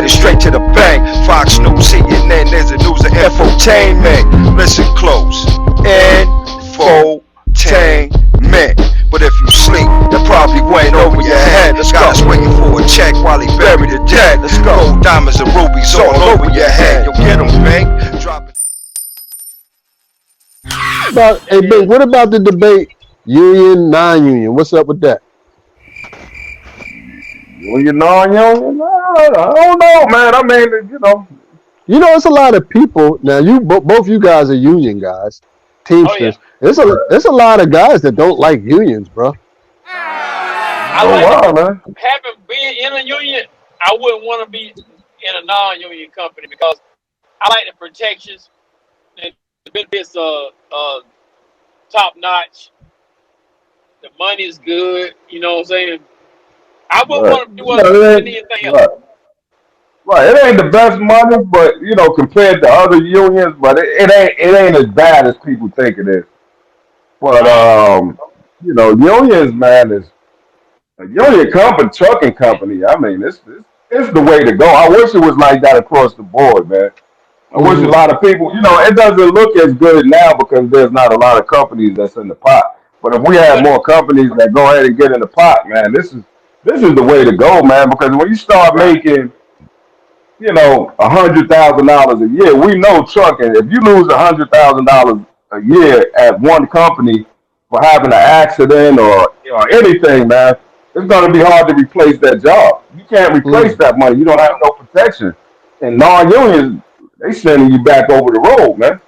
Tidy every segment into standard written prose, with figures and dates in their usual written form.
headed straight to the bank. Fox News, CNN, there's a news of infotainment. Listen close. Infotainment. But if you sleep, that probably went over your head. Let's got us waiting for a check while he buried the dead. Let's go. Gold, diamonds, and rubies all over your head. Yo, get them, bank. Drop it. Hey, Big, what about the debate, union, non-union? What's up with that? Union, non-union? I don't know, man. I mean, It's a lot of people now. Both you guys are union guys, Teamsters. There's a lot of guys that don't like unions, bro. Man. Having been in a union, I wouldn't want to be in a non-union company because I like the protections and the benefits top notch. The money is good. You know what I'm saying? I wouldn't want to do anything else. Right, it ain't the best money, but compared to other unions, but it ain't as bad as people think it is. But unions, man, is a union company, trucking company. I mean, it's the way to go. I wish it was like that across the board, man. I wish a lot of people, it doesn't look as good now because there's not a lot of companies that's in the pot. But if we had more companies that go ahead and get in the pot, man, this is the way to go, man. Because when you start making $100,000 a year. We know trucking. If you lose $100,000 a year at one company for having an accident or anything, man, it's gonna be hard to replace that job. You can't replace that money. You don't have no protection. And non-unions, they sending you back over the road, man.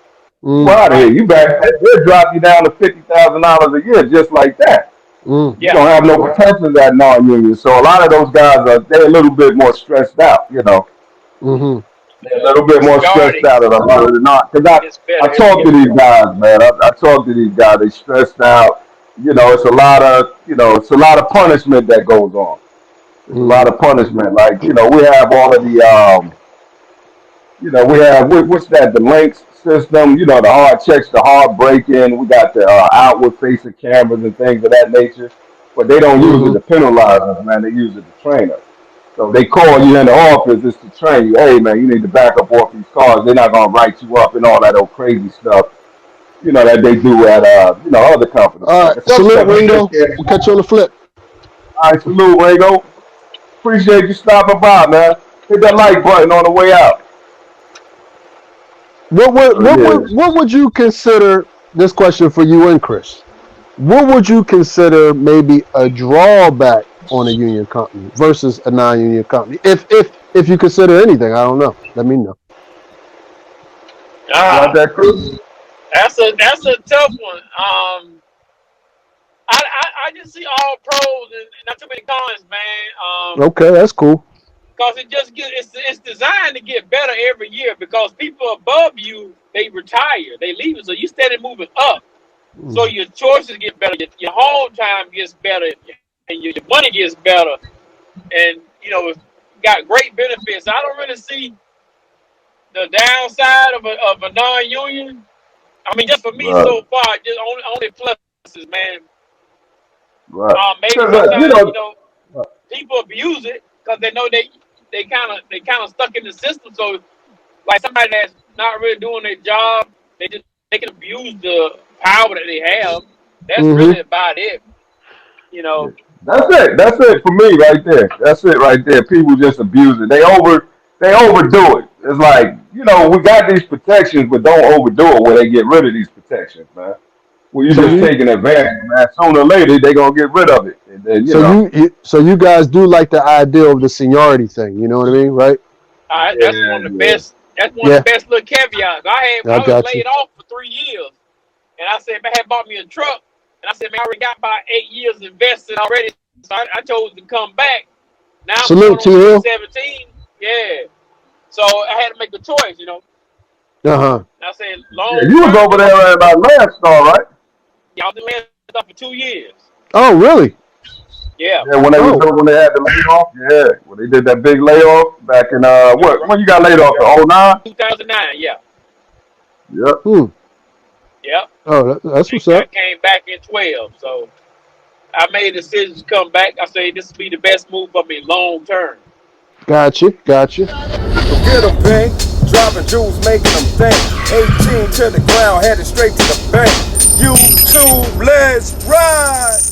You out of here. You back. They'll drop you down to $50,000 a year just like that. You don't have no protections at non-union. So a lot of those guys they're a little bit more stressed out, They're a little bit more stressed out than a lot of the not. Because I talk to these guys, man. I talk to these guys. They stressed out. It's a lot of punishment that goes on. There's a lot of punishment. Like we have all of the we have what's that? The links system. The hard checks, the hard break-in. We got the outward-facing cameras and things of that nature. But they don't use it to penalize us, man. They use it to train us. So they call you in the office just to train you. Hey, man, you need to back up off these cars. They're not gonna write you up and all that old crazy stuff. That they do at other companies. All right, salute Ringo. We'll catch you on the flip. All right, salute Ringo. Appreciate you stopping by, man. Hit that like button on the way out. What would you consider, this question for you and Chris, what would you consider maybe a drawback on a union company versus a non-union company? If you consider anything, I don't know. Let me know. That, Chris? That's a tough one. I just see all pros and not too many cons, man. Okay, that's cool. Because it's designed to get better every year because people above you, they retire, they leave, so you steady moving up. So your choices get better, your home time gets better, and your money gets better, and it's got great benefits. I don't really see the downside of a non-union. I mean, just for me so far, just only pluses, man. Right. Maybe sometimes people abuse it because they know they kind of stuck in the system. So like somebody that's not really doing their job, they can abuse the power that they have. That's really about it. That's it for me right there. That's it right there. People just abuse it. They overdo it. It's like, we got these protections, but don't overdo it where they get rid of these protections, man. Well, you're just taking advantage, man. Sooner or later, they're going to get rid of it. And then, so you guys do like the idea of the seniority thing, you know what I mean, right? That's one of the best. That's one of the best little caveats. I was laid off for 3 years, and I said, man, I had bought me a truck, and I said, man, I already got about 8 years invested already, so I chose to come back. Now I'm salute to you. 17, So I had to make a choice, Uh-huh. I said, you was over there at Landstar, right? Yeah, I was in Landstar for 2 years. Oh, really? Yeah. Yeah, when they had the layoff, when they did that big layoff back in when you got laid off in 09? 2009, yeah. Yep. Yep. Oh, that's what's up. I came back in 12, so I made a decision to come back. I said this will be the best move for me long term. Gotcha, gotcha. Go get them, Pink. Dropping jewels, making them think. 18 to the ground, headed straight to the bank. YouTube, let's ride.